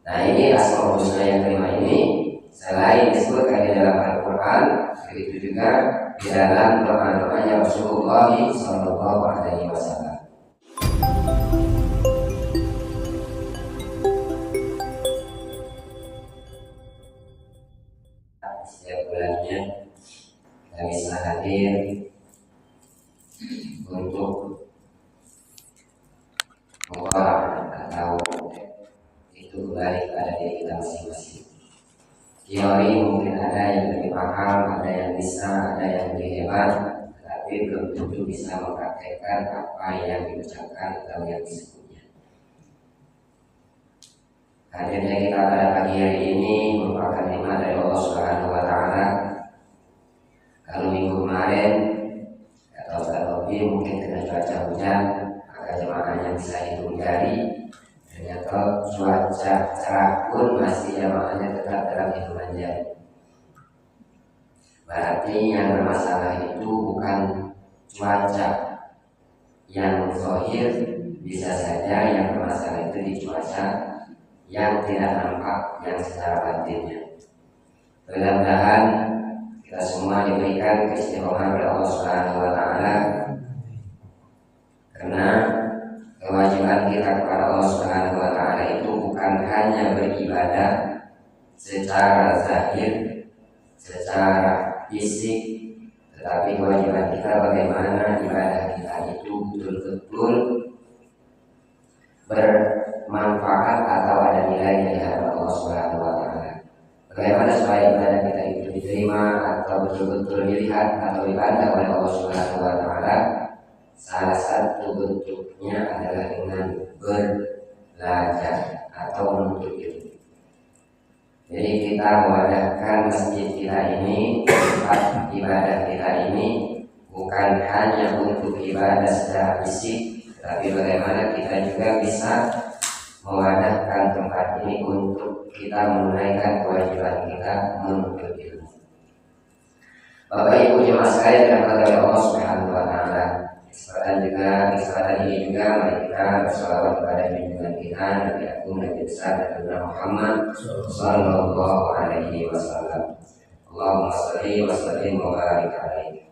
Nah, ini Asmaul Husna yang kelima ini selain disebutkan di dalam Al-Quran, begitu juga di dalam doa-doanya Rasulullah Shallallahu Alaihi Wasallam. Setiap bulannya kita bisa hadir untuk mengorang atau itu kembali pada diri kita masing-masing. Teori mungkin ada yang lebih paham, ada yang bisa, ada yang lebih hebat, tetapi belum tentu bisa mempraktekkan apa yang diucapkan atau yang disebutnya. Hadirnya kita pada pagi hari ini merupakan nikmat dari Allah Subhanahu Wa Taala. Kalau minggu kemarin atau lebih mungkin kena cuaca hujan, maka jemaahnya bisa hitung jari. Ternyata cuaca cerah pun masih jamaahnya tetap dalam hitungan jari. Berarti yang bermasalah itu bukan cuaca yang zahir, bisa saja yang bermasalah itu di cuaca yang tidak nampak, yang secara batinnya. Mudah-mudahan kita semua diberikan keistiqomahan oleh Allah Subhanahu Wa Taala, karena kewajiban kita kepada Allah Subhanahu Wa Taala itu bukan hanya beribadah secara zahir, secara fisik, tetapi kewajiban kita bagaimana ibadah kita itu betul-betul bermanfaat atau ada nilainya di hadapan Allah Subhanahu Wa Taala. Bagaimana supaya ibadah kita itu diterima atau betul-betul dilihat atau dibaca oleh Allah Subhanahu Wa Taala? Salah satu bentuknya adalah dengan belajar atau menuntut ilmu. Jadi kita mewajibkan masjid kita ini, tempat ibadah kita ini bukan hanya untuk ibadah secara fisik, tapi bagaimana kita juga bisa mewajibkan tempat ini untuk kita menunaikan kewajiban kita menuntut ilmu. Bapak Ibu jemaah sekalian dirahmati oleh Allah Subhanahu Wa Taala. Kesempatan ini juga mari kita bersolawat kepada junjungan kita Nabi Agung Nabi besar Nabi Muhammad Sallallahu Alaihi Wasallam. Allahumma sholli wa sallim wa barik alaihi.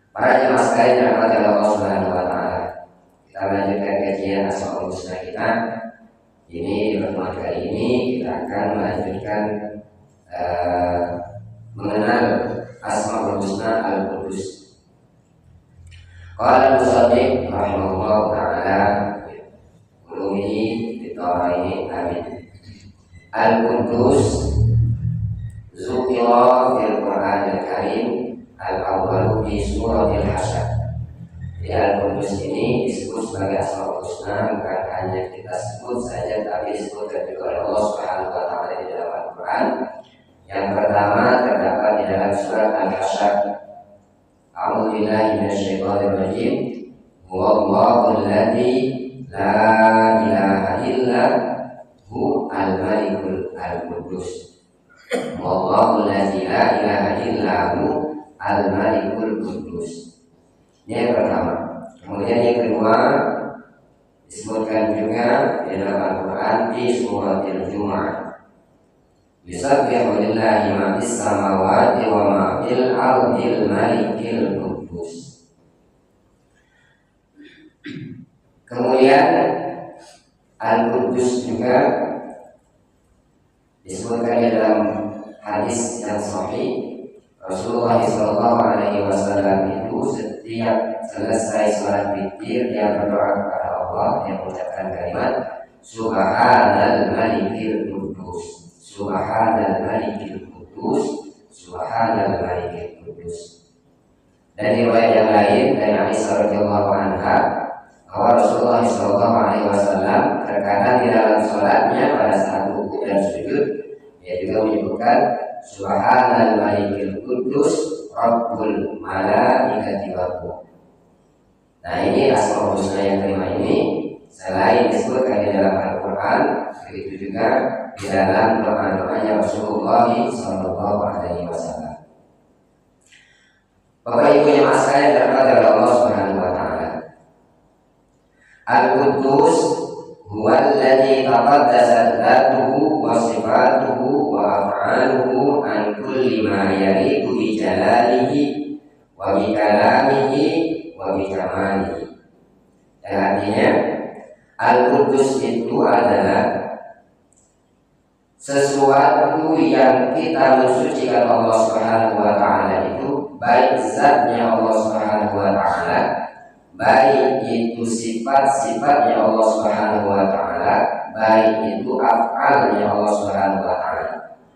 Para jemaah sekalian dirahmati oleh Allah Subhanahu Wa Taala, kita melanjutkan kajian Asmaul Husna kita. Ini di pertemuan kali ini kita akan melanjutkan mengenal Asmaul Husna Al-Qudus. Qala al-Musanniq rahimahullah ta'ala ulumihi bitaraini amin. Al-Qudus zukira fil Qur'an al-Karim al-awwalu fi suratil Hasyr. Jadi Al-Qudus ini disebut sebagai Asmaul Husna bukan hanya kita sebut saja, tapi disebutkan juga oleh Allah Subhanahu Wa Ta'ala di dalam Al-Quran. Yang pertama terdapat di dalam surat Al-Hasyr. A'udzu billahi minasyaitonir rajim. Huwallahu alladzi la ilaha illa hu al-malikul al-qudus. Wallahu alladzi la ilaha illa hu al-malikul qudus. Ini yang pertama. Kemudian yang kedua disebutkan juga di dalam Al-Quran di suratil Jumu'ah. Yusabbihu lillahi ma fis samawati wa ma fil ardil malikil qudus. Kemudian Al-Qudus juga disebutkan di dalam hadis yang sahih. Rasulullah Shallallahu Alaihi Wasallam itu setiap selesai sholat witir dia berdoa kepada Allah, yang mengucapkan kalimat Subhanal Malikil Qudus, Subhanal Malikil Qudus, Subhanal Malikil Qudus. Dan di riwayat yang lain dari Aisyah radhiyallahu anha bahwa Rasulullah Shallallahu Alaihi Wasallam terkadang di dalam sholatnya pada saat rukuk dan sujud dia juga menyebutkan Subhanal Malikil Qudus Rabbul Malaikati wa Ruh. Nah, ini Asmaul Husna yang kelima ini selain disebutkan di dalam Al-Quran, begitu juga di dalam doa-doanya Rasulullah Sallallahu Alaihi Wasallam. Bapak Ibu yang sekalian dirahmati oleh Allah Subhanahu Wa Taala, Al-Qudus huwallazi taqaddasat dzatuhu wa sifatuhu wa af'aluhu an kulli ma yaliqu bi jalalihi wa bi kalamihi wa bi jamalihi. Yang artinya Al-Qudus itu adalah sesuatu yang kita mensucikan Allah Subhanahu wa taala itu, baik zatnya Allah Subhanahu wa taala, baik itu sifat-sifatnya Allah Subhanahu wa taala, baik itu af'alnya Allah Subhanahu wa taala,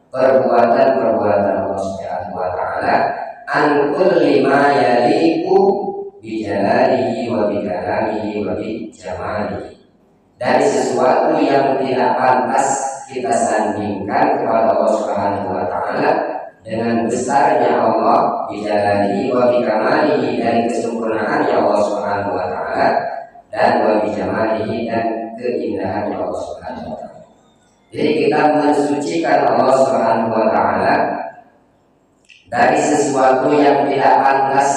perbuatan-perbuatan Allah Subhanahu wa taala, an kulli ma yaliqu bi jalalihi wa bi kalamihi wa bi jamalihi, dari sesuatu yang tidak pantas kita sandingkan kepada Allah Subhanahu wa taala dengan besarnya Allah, bi jalalihi wa bi kamalihi, dari kesempurnaannya Allah Subhanahu wa taala, dan wa bi jamalihi, dan keindahannya Allah Subhanahu wa taala. Jadi kita mensucikan Allah Subhanahu wa taala dari sesuatu yang tidak pantas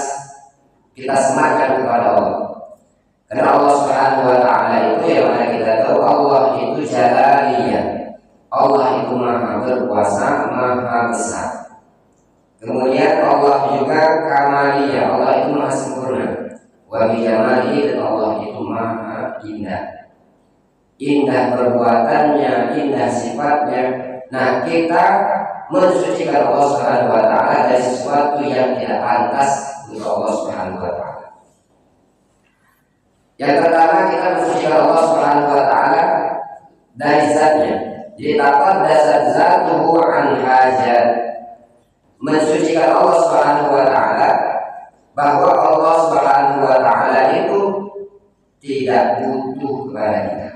kita sematkan kepada Allah. Karena Allah Subhanahu wa taala itu, yang mana kita tahu Allah itu jalaliyah, Allah itu maha berkuasa, maha besar. Kemudian Allah juga kamaliyah, Allah itu maha sempurna. Wa bi jamalihi, dan Allah itu maha indah. Indah perbuatannya, indah sifatnya. Nah, kita mensucikan Allah Subhanahu wa taala dari sesuatu yang tidak pantas untuk Allah Subhanahu wa taala. Yang pertama, kita mensucikan Allah Subhanahu wa taala dari zatnya. Jadi taqaddasat zatuhu an hajat, mensucikan Allah Subhanahu wa taala bahwa Allah Subhanahu wa taala itu tidak butuh kepada kita.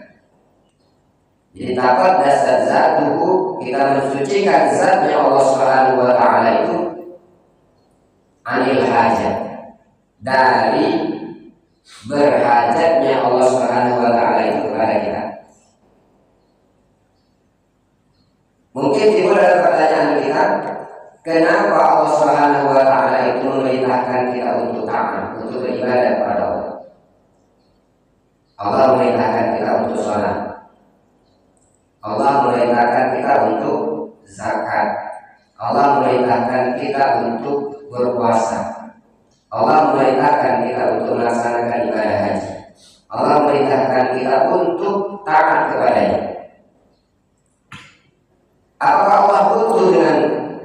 Jadi taqaddasat zatuhu, kita mensucikan zatnya Allah Subhanahu wa taala itu anil hajat, dari berhajatnya Allah Subhanahu wa taala itu kepada kita. Mungkin timbul dalam pertanyaan kita, kenapa Allah Subhanahu wa taala itu memerintahkan kita untuk taat, untuk beribadah kepada Allah? Allah memerintahkan kita untuk sholat, Allah memerintahkan kita untuk zakat, Allah memerintahkan kita untuk berpuasa, Allah memerintahkan kita untuk melaksanakan ibadah haji, Allah memerintahkan kita untuk taat kepadanya. Apakah Allah butuh dengan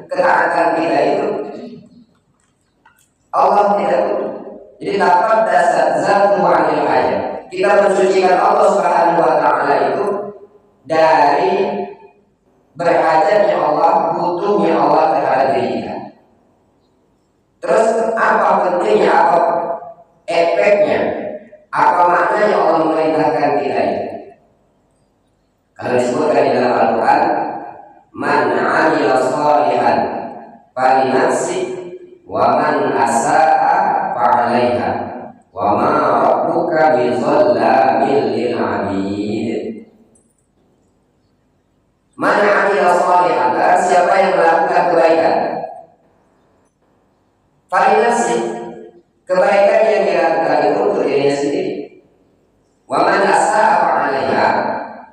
ketaatan kita itu? Allah tidak butuh. Jadi taqaddasat zatuhu anil hajat, kita mensucikan Allah Subhanahu wa taala itu dari berhajatnya Allah, butuhnya Allah terhadap diri kita. Terus apa pentingnya, apa efeknya, apa maknanya Allah memerintahkan kita itu? Kalau disebutkan di dalam Al-Quran, man 'amila shalihan falinafsi wa man asaa fa'alaiha wa ma rabbuka bizallamin lil 'abid. Man 'amila shalihan, siapa yang melakukan kebaikan, falinafsi, kebaikan yang dilakukan itu untuk dirinya sendiri. Wa man asaa fa'alaiha,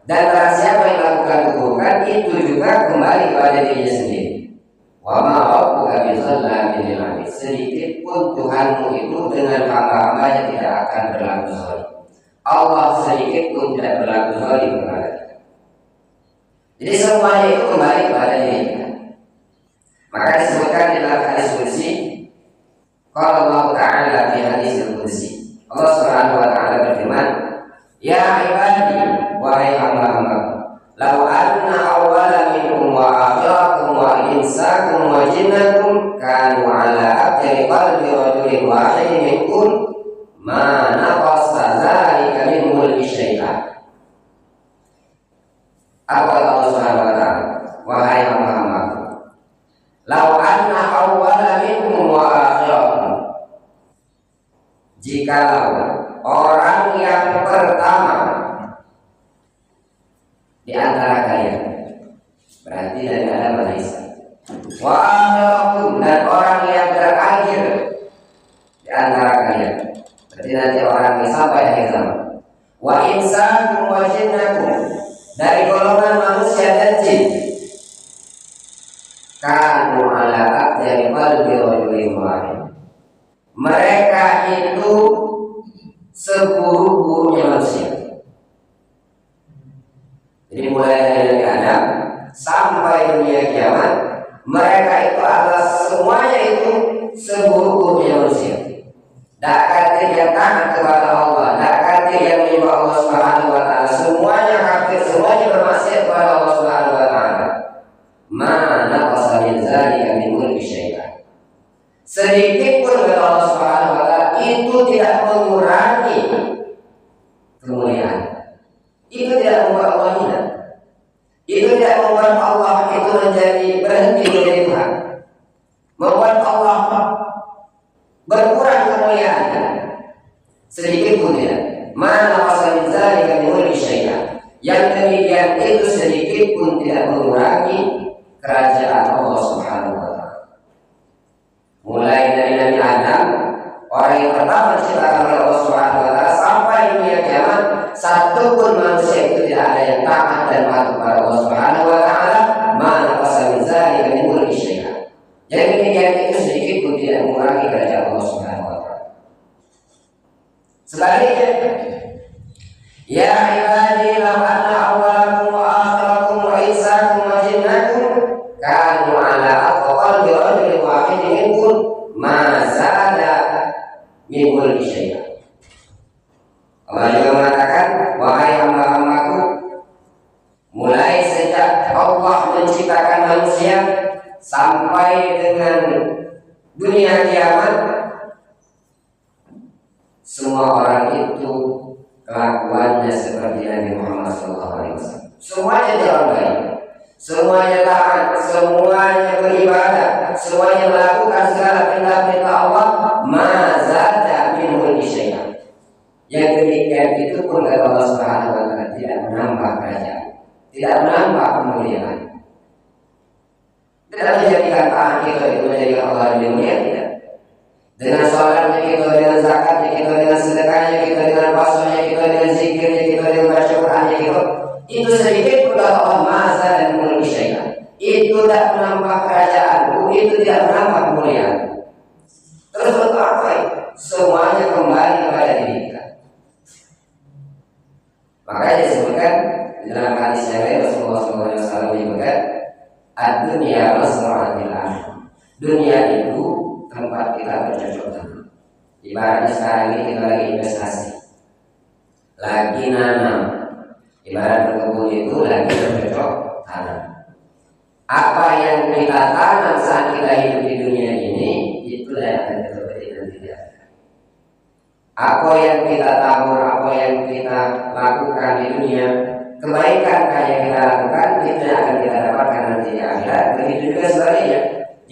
dan barang siapa yang melakukan keburukan itu juga kembali kepada dirinya sendiri. Wa ma rabbuka bizallamin lil 'abid, sedikit pun Tuhanmu itu dengan hamba-hambanya tidak akan berlaku zalim. Allah sedikit pun tidak berlaku zalim kepada kita. Jadi semuanya itu kembali kepada diri kita. Maka disebutkan di dalam hadis qudsi, qala Allah Ta'ala fi hadisil qudsi, Allah Subhanahu wa taala berfirman, ya ibadi, wahai hamba-hambaku, lau anna awwala minkum wa akhirakum wa insakum wa jinnakum kanu ala afjari qalbi rajulin wahidin minkum ma naqasa dzalika min mulki syai'an. Apa kata Allah Subhanahu wa taala? Wahai hamba-hambaku, lau anna awwala minkum wa akhirakum, jikalau orang yang pertama di antara kalian, berarti dari Adam alaihissalam, wa akhirakum, dan orang yang terakhir di antara kalian, berarti nanti orang yang sampai akhir zaman, wa insakum wa jinnakum, dari golongan manusia dan jin. Kanu ala aqdari qalbi rajulin wahid. Mereka itu seburuk-buruknya manusia. Jadi mulai dari Adam sampai dunia kiamat, mereka itu adalah semuanya itu seburuk-buruknya manusia. Tak kata yang taat kepada Allah, tak kata yang menyembah Allah Subhanahu wa taala, semuanya kafir, semuanya bermaksiat kepada Allah Subhanahu wa taala. Mana qasa min zalika min mulki syai'an. Sedikit pun kata Allah Subhanahu wa taala itu tidak mengurangi kemuliaan. Itu tidak membuat Allah hina. Itu tidak membuat Allah itu menjadi berhenti menjadi Tuhan. Membuat Allah berkurang kemuliaan. Sedikit pun tidak. Mana qasa min zalika min mulki syai'an. Yang demikian itu sedikit pun tidak mengurangi kerajaan Allah Subhanahu wa taala. Mulai dari Nabi Adam, orang yang pertama diciptakan oleh Allah Subhanahu wa taala, sampai dunia kiamat, satu pun manusia itu tidak ada yang taat dan patuh kepada Allah Subhanahu wa taala. Mana qasa min zalika min mulki syai'an. Yang demikian itu sedikit pun tidak mengurangi kerajaan Allah Subhanahu wa taala. Sebaliknya, ya ibadi law anna awwalakum wa akhirakum wa insakum wa jinnakum kanu ala aqwali rajulin wahidin minkum ma zada min mulki syai'an. Allah juga mengatakan, wahai hamba-hambaku, mulai sejak Allah menciptakan manusia sampai dengan dunia kiamat, semua orang itu kelakuannya seperti Nabi Muhammad SAW. Semuanya jalan baik, semuanya taat, semuanya beribadah, semuanya melakukan segala perintah-perintah Allah. Mazada min mulki syai'an. Yang demikian itu pun kata Allah Subhanahu wa taala tidak menambah kerajaan, tidak menambah kemuliaan, tidak menjadikan taat kita itu menjadi Allah di dunia, tidak. Dengan sholatnya kita, dengan zakatnya kita, dengan sedekahnya kita, dengan puasanya kita, dengan zikirnya kita, dengan baca Qur'annya kita, itu sedikit pun kata Allah masa dan mulki syai'an. Itu tidak menambah kerajaan, itu tidak menambah kemuliaan. Terus untuk apa? Semuanya kembali kepada diri kita. Makanya disebutkan dalam hadis yang lain Rasulullah SAW menyebutkan ad-dunya masra'atil akhirah. Dunia itu tempat kita bercocok tanam. Ibaratnya sekarang ini kita lagi investasi, lagi nanam. Ibarat berkebun itu lagi bercocok tanam. Apa yang kita tanam saat kita hidup di dunia ini, itulah yang akan kita petik nanti. Apa yang kita tabur, apa yang kita lakukan di dunia, kebaikan yang kita lakukan, itu yang akan kita dapatkan nanti di akhirat. Begitu juga sebaliknya,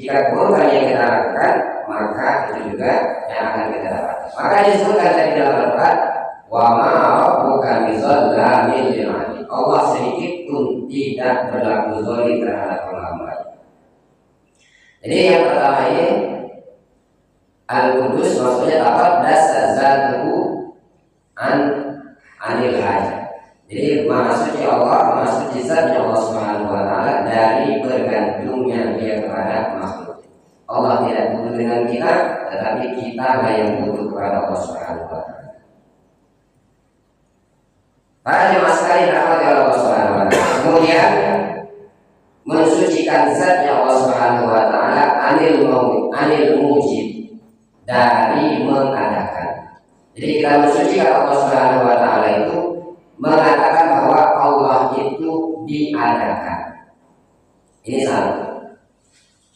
jika keburukan yang kita lakukan, maka itu juga yang akan kita dapatkan. Maka disebutkan tadi dalam Al-Quran, wa ma rabbuka bizallamin lil 'abid. Allah sedikit pun tidak berlaku zalim terhadap hamba-hambanya. Jadi yang pertama ini Al-Qudus maksudnya taqaddas zatuhu anil hajat. Jadi maha suci Allah, maha suci zatnya Allah Subhanahu wa taala dari bergantungnya dia kepada makhluk. Allah tidak butuh dengan kita, tetapi kita lah yang butuh kepada Allah Subhanahu wa taala. Para jemaah sekalian rahmati Allah Subhanahu wa taala. Kemudian mensucikan zatnya Allah Subhanahu wa taala anil mujib, dari mengadakan. Jadi kita mensucikan Allah Subhanahu wa taala itu mengatakan bahwa Allah itu diadakan. Ini satu.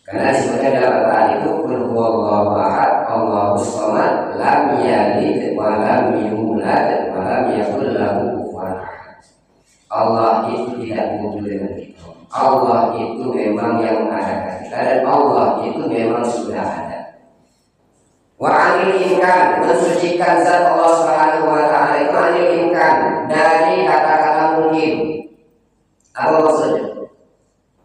Karena disebutkan dalam Al-Quran itu qul huwallahu ahad, Allahus samad, lam yalid wa lam yulad wa lam yakul lahu kufuwan ahad. Allah itu tidak butuh dengan kita. Allah itu memang yang mengadakan kita, dan Allah itu memang sudah ada. Wa anil imkan, mensucikan zat Allah Subhanahu wa taala itu anil imkan, dari kata-kata mungkin. Apa maksudnya?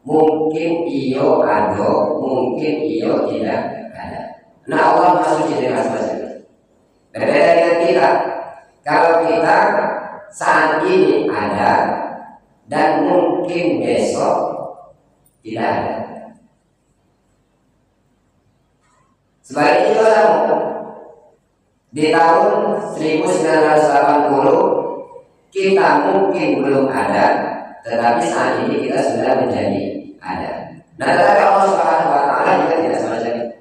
Mungkin iyo ada, mungkin iyo tidak ada. Nah, Allah Maha Suci dari asma-Nya. Berbeda dengan kita. Kalau kita saat ini ada, dan mungkin besok tidak ada. Sebaliknya juga sama. Di tahun 1980 kita mungkin belum ada, tetapi saat ini kita sudah menjadi ada. Nah, tetapi Allah Subhanahu wa taala juga tidak semacam itu.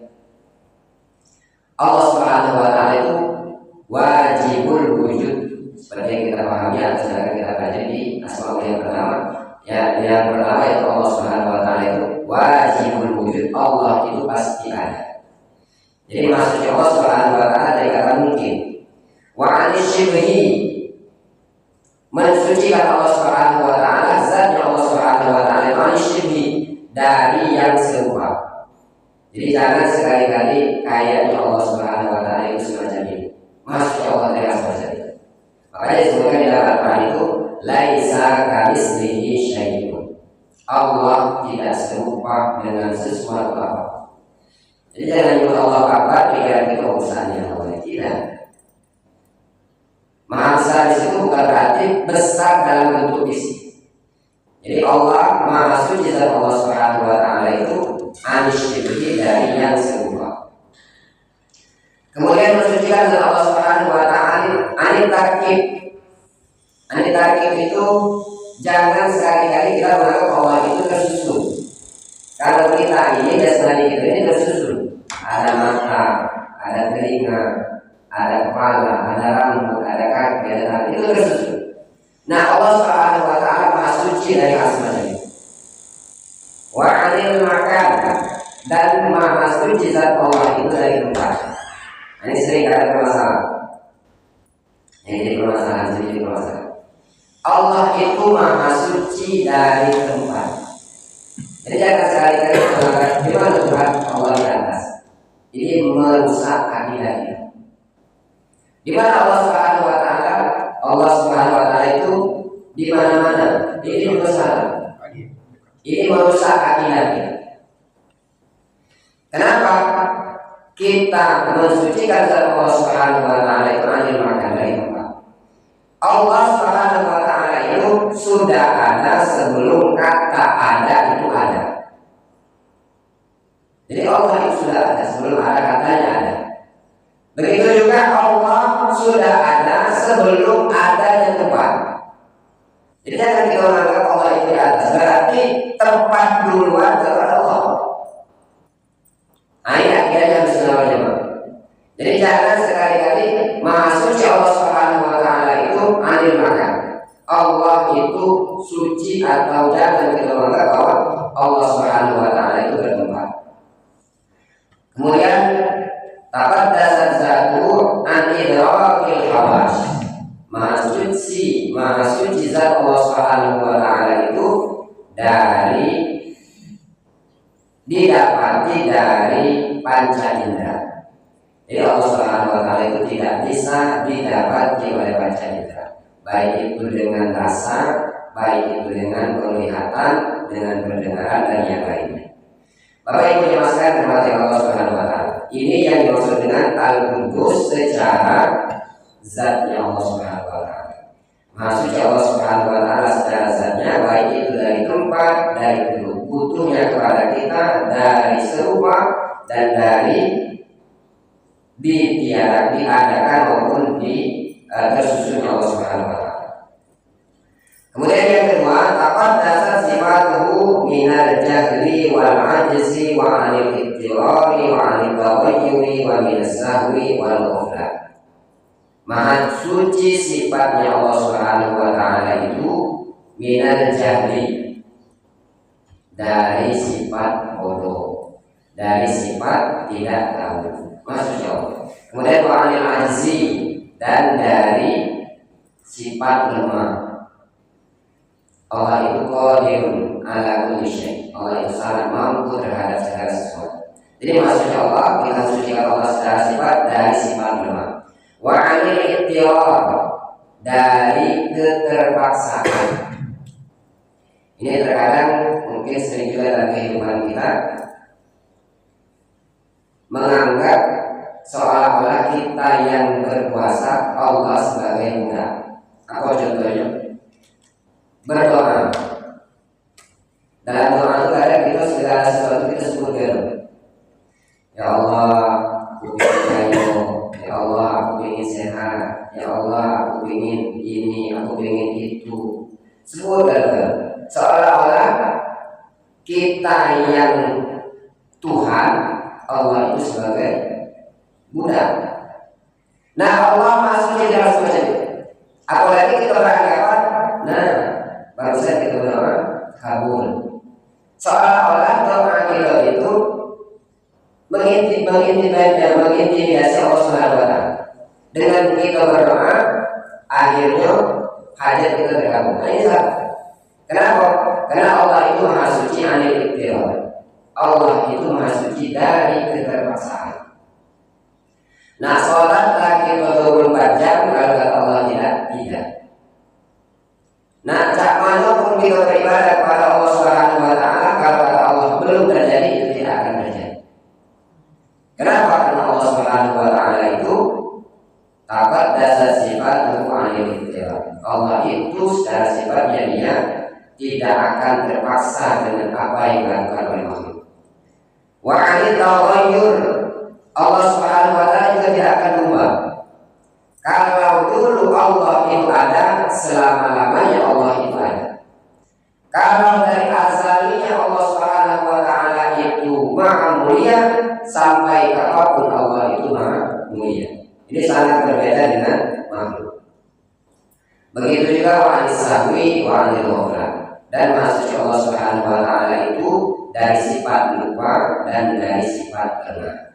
Allah Subhanahu wa taala itu wajibul wujud. Seperti yang kita pahami atas yang kita pelajari di Asmaul yang pertama. Ya, yang pertama itu Allah Subhanahu wa taala itu wajibul wujud. Allah itu pasti ada. Jadi maksudnya Allah Subhanahu wa taala dari kata mungkin. Wa anisyibhi, mensucikan Allah Subhanahu wa taala, zatnya Allah Subhanahu wa taala anisyibhi, dari yang serupa. Jadi jangan sekali-kali kayaknya Allah Subhanahu wa taala itu semacam ini. Maksudnya Allah tidak semacam itu. Makanya disebutkan di dalam Al-Quran itu laisa kamitslihi syai'un. Allah tidak serupa dengan sesuatu apa. Jadi jangan nyuruh Allah apa pikiran kita urusannya Allah tidak. Maha besar di situ bukan berarti besar dalam bentuk fisik. Jadi Allah Maha Suci dan Allah Subhanahu wa taala itu anisyibhi, dari yang serupa. Kemudian mensucikan zat Allah Subhanahu wa taala anit tarkib. Anit tarkib itu jangan sekali-kali kita menganggap Allah itu tersusun. Kalau kita ini jasmani kita ini tersusun. Ada mata, ada telinga, ada kepala, ada rambut, ada kaki, ada tangan, itu tersusun. Nah, Allah Subhanahu wa taala Maha Suci dari asmanya. Wa 'anil makan, dan Maha Suci zat Allah itu dari tempat. Ini sering ada permasalahan. Jadi permasalahan. Allah itu Maha Suci dari tempat. Jadi jangan sekali-kali mengatakan di mana Tuhan Allah di atas. Ini merusak akidahnya. Di mana Allah Subhanahu wa taala? Allah Subhanahu wa taala itu di mana-mana. Ini merusak. Ini merusak akidahnya. Kenapa? Kita mensucikan zat Allah Subhanahu wa taala itu anil makan, dari tempat. Allah Subhanahu wa taala itu sudah ada sebelum kata ada itu ada. Jadi Allah itu sudah ada sebelum ada katanya ada. Begitu juga Allah sudah ada sebelum adanya tempat. Jadi jangan kita menganggap Allah itu di atas, berarti tempat duluan kepada Allah. Nah, ini akhirnya harus namanya. Jadi jangan sekali-kali Maha Suci Allah Subhanahu wa taala itu anil makan. Allah itu suci, atau jangan kita menganggap bahwa Allah Subhanahu wa taala itu bertempat. Kemudian taqaddasat zatuhu an idrakil hawas. Maha suci zat Allah Subhanahu wa taala itu dari didapati dari panca indera. Jadi Allah Subhanahu wa taala itu tidak bisa didapati oleh panca indera, baik itu dengan rasa, baik itu dengan penglihatan, dengan pendengaran, dan yang lainnya. Bapak Ibu jelaskan kepada Allah Subhanahu wa taala. Ini yang dimaksud dengan Al-Qudus secara zatnya Allah Subhanahu wa taala. Maha Suci Allah Subhanahu wa taala secara zatnya, baik itu dari tempat, dari butuhnya kepada kita, dari serupa, dan dari diadakan maupun tersusunnya Allah Subhanahu wa taala. Kemudian yang kedua, taqaddasat sifatuhu minal jahli wal ajzi wa 'anil ittirari wa 'anil taghayyuri wa minas sahwi wal ghaflah. Maha suci sifatnya Allah Subhanahu wa taala itu minal jahli, dari sifat bodoh, dari sifat tidak tahu. Maksudnya Allah. Kemudian wa 'anil ajzi, dan dari sifat lemah. Allah itu qadirun ala kulli syai'. Allah itu sangat mampu terhadap segala sesuatu. Jadi maksudnya Allah, kita sucikan Allah secara sifat dari sifat lemah. Wa 'anil ittirar, dari keterpaksaan. Ini terkadang mungkin sering juga dalam kehidupan kita menganggap seolah-olah kita yang berkuasa, Allah sebagai budak. Apa contohnya? berdoa. Dalam doa itu kadang kita segala sesuatu kita sebut dulu. Ya Allah, aku ingin kaya. Ya Allah, aku ingin sehat. Ya Allah, aku ingin ini, aku ingin itu. Sebut dulu. Seolah-olah kita yang Tuhan, Allah itu sebagai budak. Nah, Allah Maha Suci dalam semacam itu. Apalagi kita beranggapan, nah, barusan kita berdoa kabul. Seolah-olah doa kita itu mengintimidasi Allah Subhanahu wa Ta'ala. Dengan kita berdoa, akhirnya hajat kita terkabul. Nah, ini salah. Kenapa? Karena Allah itu Maha Suci anil ikhtiar. Allah itu Maha Suci dari keterpaksaan. Nah, sholat lagi 24 jam kalau kata Allah tidak. Nah, cak mana pun kita beribadah kepada Allah Subhanahu wa Ta'ala, kalau kata Allah belum terjadi, itu tidak akan terjadi. Kenapa? Karena Allah Subhanahu wa Ta'ala itu takat dasar sifat anil ikhtiar. Allah itu secara sifatnya dia tidak akan terpaksa dengan apa yang dilakukan oleh makhluk. Wa anil taghayyur, Allah Subhanahu wa Ta'ala juga tidak akan berubah. Kalau dulu Allah itu ada, selama-lamanya Allah itu ada. Kalau dari azalinya Allah Subhanahu wa Ta'ala itu Maha Mulia, sampai kapanpun Allah itu Maha Mulia. Ini sangat berbeda dengan makhluk. Begitu juga wa anis sahwi wa anil ghaflah. Dan maksudnya Allah Subhanahu wa Ta'ala itu dari sifat lupa dan dari sifat lengah.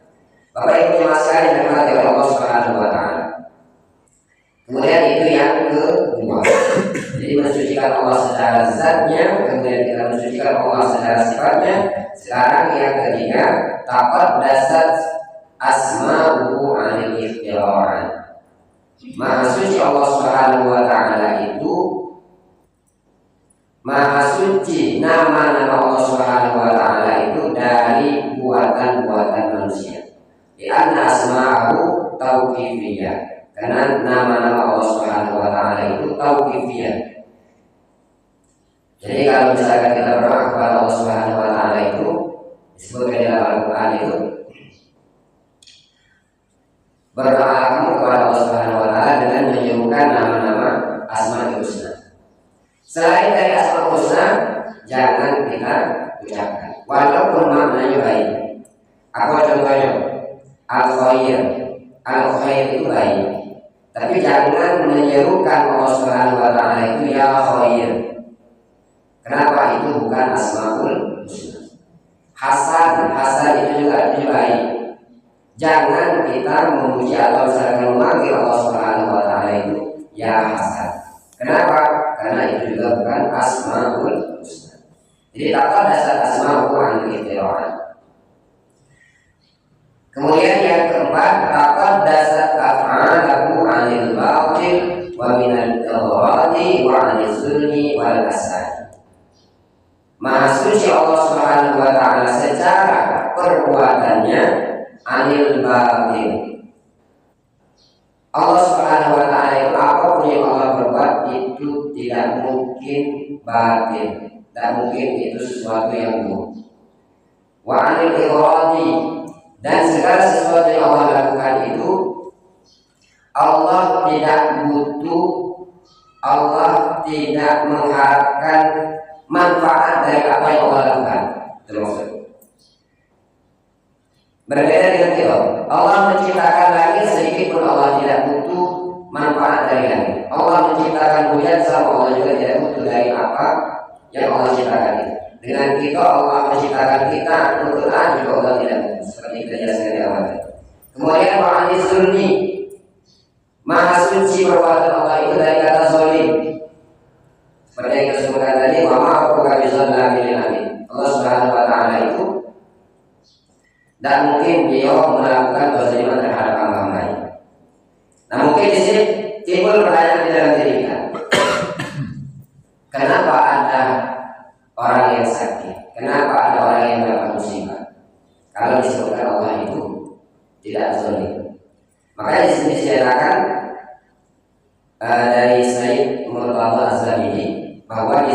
Bapak Ibu jemaah sekalian yang dirahmati oleh Allah Subhanahu wa Ta'ala. Kemudian itu yang kedua. Jadi mensucikan Allah secara zatnya, kemudian kita mensucikan Allah secara sifatnya. Sekarang yang ketiga, takat dasar asma'uhu anil ikhtira'an. Maha suci Allah Subhanahu wa Ta'ala itu Maha suci nama-nama Allah Subhanahu wa Ta'ala itu dari buatan-buatan manusia. Karena asma'ahu tauqifiyah. Karena nama-nama Allah Subhanahu wa Ta'ala itu tauqifiyah. Jadi kalau misalkan kita berdoa kepada Allah Subhanahu wa Ta'ala itu disebutkan dalam Al-Quran itu, berdoa kamu kepada Allah Subhanahu wa Ta'ala dengan menyebutkan nama-nama Asmaul Husna. Selain dari Asmaul Husna, jangan kita ucapkan walaupun maknanya baik. Apa contohnya? Al-Khair. Al-Khair itu baik, tapi jangan menyerukan Allah Subhanahu wa Ta'ala itu ya Khair. Kenapa? Itu bukan Asmaul Husna. Hasan itu juga baik. Jangan kita memuji atau misalkan memanggil Allah Subhanahu wa Ta'ala itu ya Hasan. Kenapa? Karena itu juga bukan Asmaul Husna. Jadi takkan dasar asma'u anil ikhtira'an. Kemudian yang keempat, takkan dasar af'alahu anil batil wa minal idhrati wa anil zulmi wal asad. Maha suci Allah Subhanahu wa Ta'ala secara perbuatannya anil batil. Allah Subhanahu wa Ta'ala itu apapun yang Allah berbuat itu tidak mungkin batil, tidak mungkin itu sesuatu yang buruk. Wa anil idhrati, dan segala sesuatu yang Allah lakukan itu Allah tidak butuh, Allah tidak mengharapkan manfaat dari apa yang Allah lakukan. Terus berbeda dengan kita, Allah menciptakan langit sedikit pun Allah tidak butuh manfaat dari langit. Allah menciptakan hujan sama Allah juga tidak butuh dari apa yang Allah ciptakan itu. Dengan kita Allah menciptakan kita untuk juga Allah tidak butuh. Seperti kita jelaskan di awal. Kemudian ma'ani zulmi, maha suci perbuatan Allah itu dari kata zalim. Seperti yang kita sebutkan tadi, wa ma'abuka bizallamin lil abid. Allah Subhanahu wa Ta'ala itu dan mungkin beliau melakukan kezaliman terhadap hamba-hambanya. Nah, mungkin di sini timbul pertanyaan di dalam diri kita. Kenapa ada orang yang sakit? Kenapa ada orang yang mendapat musibah? Kalau disebutkan Allah itu tidak zalim. Makanya di sini diceritakan dari Sayyid Murtada Az-Zabidi bahwa di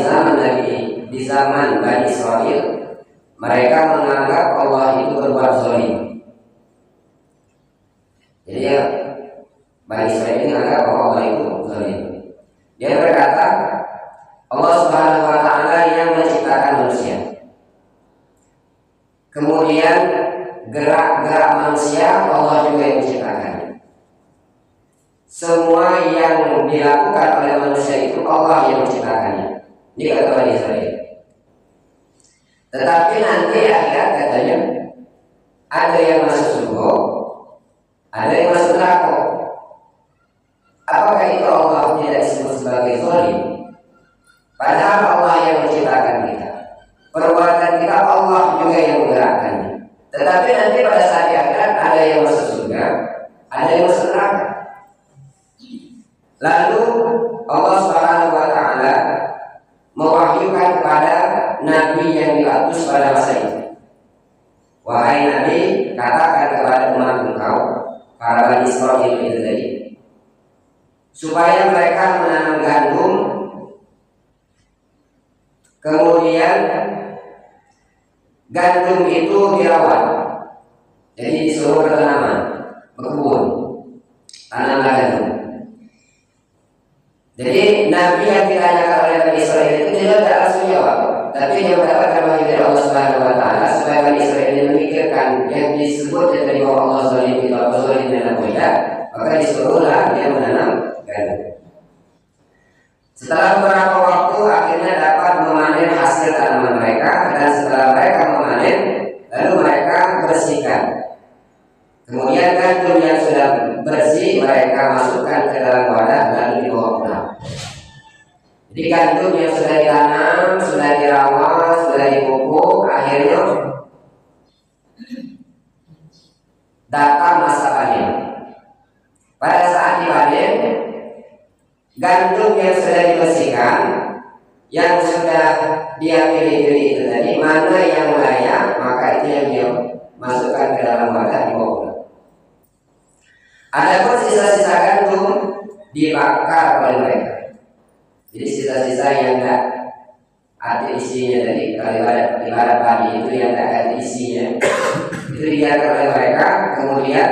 di zaman Bani Israil, mereka menganggap Allah itu berbuat zalim. Jadi ya, Bani Israil ini menganggap bahwa Allah itu zalim. Dia berkata, Allah Subhanahu wa taala yang menciptakan manusia. Kemudian gerak-gerak manusia Allah juga yang menciptakannya. Semua yang dilakukan oleh manusia itu Allah yang menciptakannya. Ini kata Bani Israil. Tetapi nanti akhirat katanya ada yang masuk surga, ada yang masuk neraka. Apakah itu Allah tidak disebut sebagai zalim? Padahal Allah yang menciptakan kita. Perbuatan kita Allah juga yang menggerakkannya. Tetapi nanti pada saat di akhirat ada yang masuk surga, ada yang masuk neraka. Lalu Allah Subhanahu wa taala mewahyukan kepada nabi yang diutus pada masa itu. Wahai Nabi, katakan kepada umat engkau, para Bani Israil itu tadi, supaya mereka menanam gandum, kemudian gandum itu dirawat. Jadi disuruh bertanaman, berkebun, tanam gandum. Jadi Nabi yang ditanyakan oleh Bani Israil itu dia tidak langsung jawab, tapi dia mendapatkan wahyu dari Allah Subhanahu wa taala supaya Bani Israil ini memikirkan yang disebut dari bahwa Allah zalim itu apa zalim dan tidak, maka disuruhlah dia menanam gandum. Setelah beberapa waktu akhirnya dapat memanen hasil tanaman mereka, dan setelah mereka memanen lalu mereka bersihkan. Kemudian gandum yang sudah bersih mereka masukkan ke dalam wadah lalu dibawa pulang. Jadi gandum yang sudah ditanam, sudah dirawat, sudah dipupuk, akhirnya datang masa panen. Pada saat dipanen, gandum yang sudah dibersihkan, yang sudah dia pilih-pilih itu tadi, mana yang layak, maka itu yang dia masukkan ke dalam wadah dibawa pulang. Adapun sisa-sisa gandum dibakar oleh mereka. Jadi sisa-sisa yang tidak ada isinya tadi, kalau ibarat padi itu yang tidak ada isinya, itu dibiarkan oleh mereka, kemudian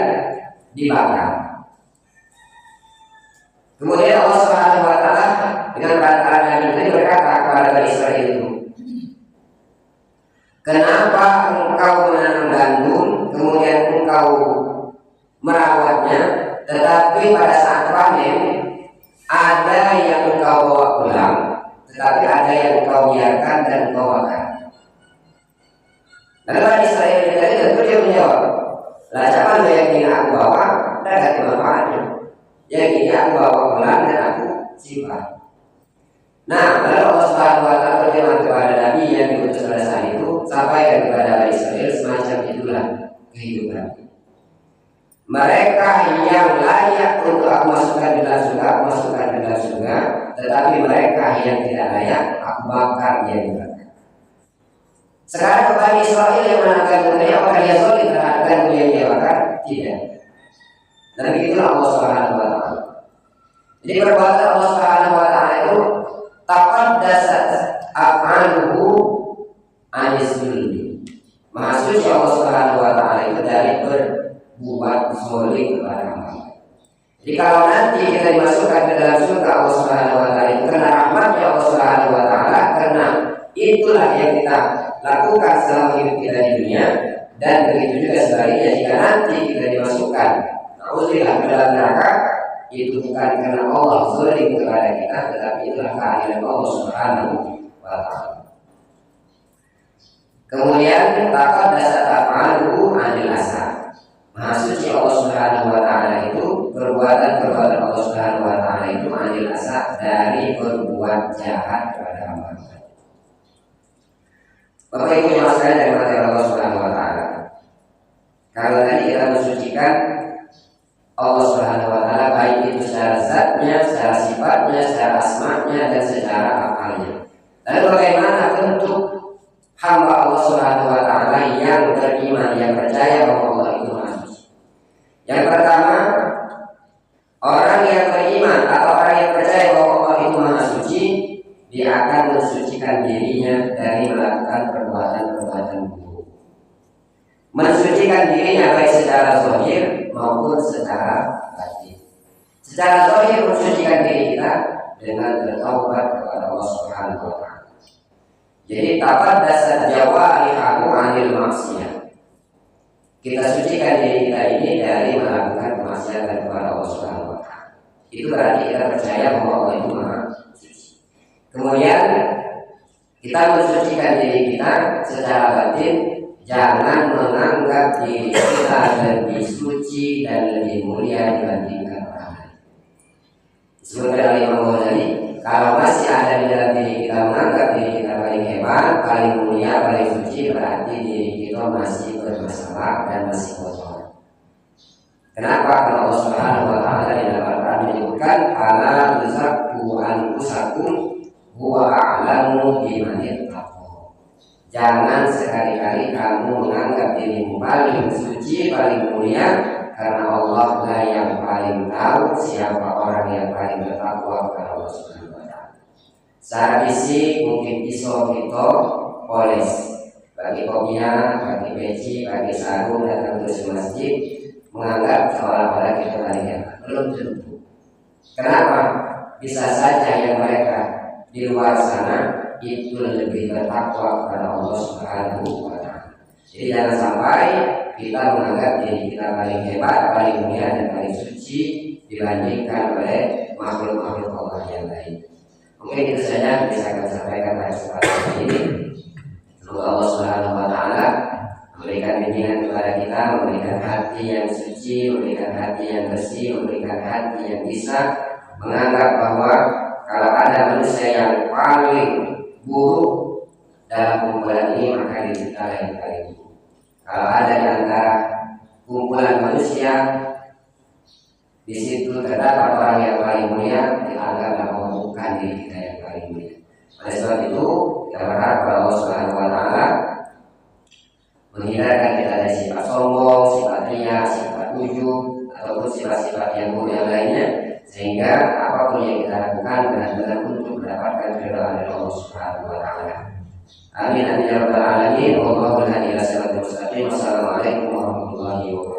dibakar. Kemudian Allah Subhanahu wa taala dengan perkataan Nabi ini berkata kepada Bani Israil itu, kenapa engkau menanam gandum, kemudian engkau merawatnya, tetapi pada saat panen ada yang engkau bawa pulang, tetapi ada yang engkau biarkan dan engkau makan. Lalu Bani Israil tadi tentu dia menjawab, lah siapa yang ingin aku bawa dan ada manfaatnya. Yang ini aku bawa pulang dan aku simpan. Nah, lalu Allah Subhanahu wa taala berfirman kepada Nabi yang diutus pada saat itu, sampaikan kepada Bani Israil semacam itulah kehidupan. Mereka yang layak untuk aku masukkan di dalam surga, aku masukkan di dalam surga, tetapi mereka yang tidak layak, aku bakar dia di neraka. Sekarang Bani Israil yang menangkan dunia, apakah dia zalim terhadap gandum yang dia bakar? Tidak. Dan begitulah Allah Subhanahu wa taala. Jadi perbuatan Allah Subhanahu wa taala itu taqaddasat af'aluhu anis zulmi. Maha suci Allah Subhanahu wa taala itu dari berbuat zalim kepada hamba. Jadi kalau nanti kita dimasukkan ke dalam surga Allah Subhanahu wa taala itu karena rahmatnya Allah Subhanahu wa taala, karena itulah yang kita lakukan selama hidup kita di dunia, dan begitu juga sebaliknya jika nanti kita dimasukkan nauzubillah ke dalam neraka, itu bukan karena Allah zalim kepada kita, tetapi itulah keadilan Allah Subhanahu wa taala. Kemudian taqaddasat af'aluhu 'anil asar. Maha suci Allah Subhanahu wa taala itu, perbuatan-perbuatan Allah Subhanahu wa taala itu 'anil asar, dari berbuat jahat kepada hamba. Bapak Ibu yang sekalian dari mati Allah Subhanahu wa taala, kalau tadi kita mensucikan Allah Subhanahu wa taala baik itu secara zatnya, secara sifatnya, secara asma'nya, dan secara afalnya. Lalu bagaimana bentuk hamba Allah Subhanahu wa taala yang beriman, yang percaya bahwa Allah itu Maha Suci? Yang pertama, orang yang beriman atau orang yang percaya bahwa Allah itu Maha Suci, dia akan mensucikan dirinya dari melakukan perbuatan-perbuatan buruk. Mensucikan dirinya baik secara zahir maupun secara batin. Secara zahir mensucikan diri kita dengan bertaubat kepada Allah Subhanahu wa taala. Jadi tabat dasar jawarihamu anil maksiyah. Kita sucikan diri kita ini dari melakukan kemaksiatan kepada Allah Subhanahu wa taala. Itu berarti kita percaya bahwa Allah itu Maha Suci. Kemudian kita mensucikan diri kita secara batin, jangan menganggap diri kita lebih suci dan lebih mulia dibandingkan orang lain. Disebutkan oleh Imam Ghazali, kalau masih ada di dalam diri kita menganggap diri kita paling hebat, paling mulia, paling suci, berarti diri kita masih bermasalah dan masih kotor. Kenapa? Karena Allah Subhanahu wa taala di dalam Al-Qur'an menyebutkan, "Ala tuzakku anfusakum huwa a'lamu biman yattaqu." Jangan sekali-kali kamu menganggap dirimu paling suci, paling mulia, karena Allah lah yang paling tahu siapa orang yang paling bertakwa kepada Allah Subhanahu wa taala. Secara fisik mungkin pisau kita poles, bagi kopiah, bagi peci, bagi sarung, datang terus ke masjid menganggap seolah-olah kita paling hebat. Belum tentu. Kenapa? Bisa saja yang mereka di luar sana itu lebih bertakwa kepada Allah Subhanahu wa taala. Jadi jangan sampai kita menganggap diri kita paling hebat, paling mulia dan paling suci dibandingkan oleh makhluk-makhluk Allah yang lain. Mungkin itu saja bisa saya sampaikan pada kesempatan ini. Semoga Allah Subhanahu wa taala memberikan bimbingan kepada kita, memberikan hati yang suci, memberikan hati yang bersih, memberikan hati yang bisa menganggap bahwa kalau ada manusia yang paling buruk dalam kumpulan ini, maka diri kita yang paling buruk. Kalau ada di antara kumpulan manusia, di situ terdapat orang yang paling mulia, dianggap bahwa bukan diri kita yang paling mulia. Oleh sebab itu, kita berharap kepada Allah Subhanahu wa taala menghindarkan kita dari sifat sombong, sifat riya, sifat ujub, ataupun sifat-sifat yang buruk yang lainnya, sehingga apapun yang kita lakukan benar-benar untuk mendapatkan keridhaan dari Allah Subhanahu wa taala. Amin amin ya rabbal alamin. Wallahu a'lam bishawab. Wassalamualaikum warahmatullahi wabarakatuh.